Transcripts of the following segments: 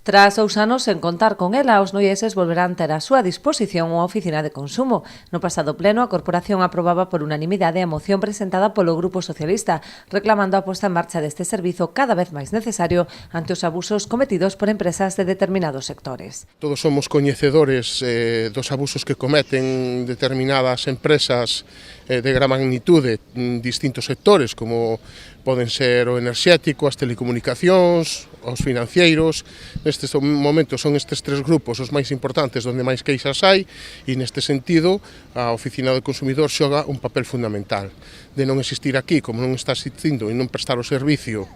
Tras 2 anos sen contar con ela, os noieses volverán ter a súa disposición unha oficina de consumo. No pasado pleno, a corporación aprobaba por unanimidade a moción presentada polo Grupo Socialista, reclamando a posta en marcha deste servizo cada vez máis necesario ante os abusos cometidos por empresas de determinados sectores. Todos somos coñecedores dos abusos que cometen determinadas empresas de gran magnitude en distintos sectores, como poden ser o enerxético, as telecomunicacións, os financeiros. Nestes momentos son estes tres grupos os máis importantes onde máis queixas hai e neste sentido a Oficina do Consumidor xoga un papel fundamental. De non existir aquí, como non está existindo e non prestar o servicio,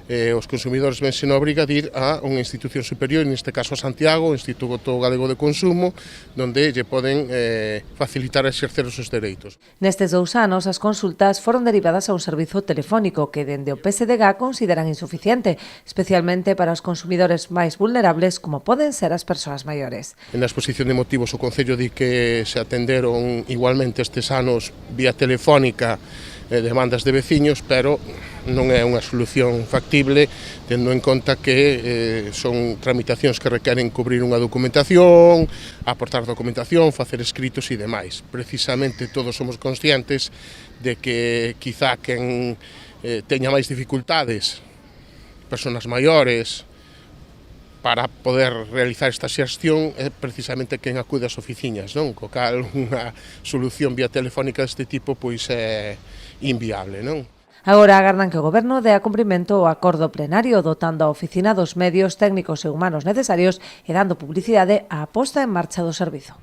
os consumidores vense na obriga de ir a unha institución superior, neste caso a Santiago, o Instituto Galego de Consumo, onde lle poden facilitar a exercer os seus dereitos. Nestes 2 anos, as consultas foron derivadas a un servizo telefónico que dende o PSDG consideran insuficiente, especialmente para os consumidores máis vulnerables como poden ser as persoas maiores. Na exposición de motivos o Concello di que se atenderon igualmente estes anos vía telefónica demandas de veciños, pero non é unha solución factible, tendo en conta que son tramitacións que requeren cubrir unha documentación, aportar documentación, facer escritos e demais. Precisamente todos somos conscientes de que quizá quen teña máis dificultades, persoas maiores, para poder realizar esta xestión é precisamente quen acude ás oficinas, non? Co cal unha solución vía telefónica deste tipo pois é inviable, non? Agora agardan que o Goberno dea cumprimento ao acordo plenario dotando a oficina dos medios técnicos e humanos necesarios e dando publicidade á posta en marcha do servizo.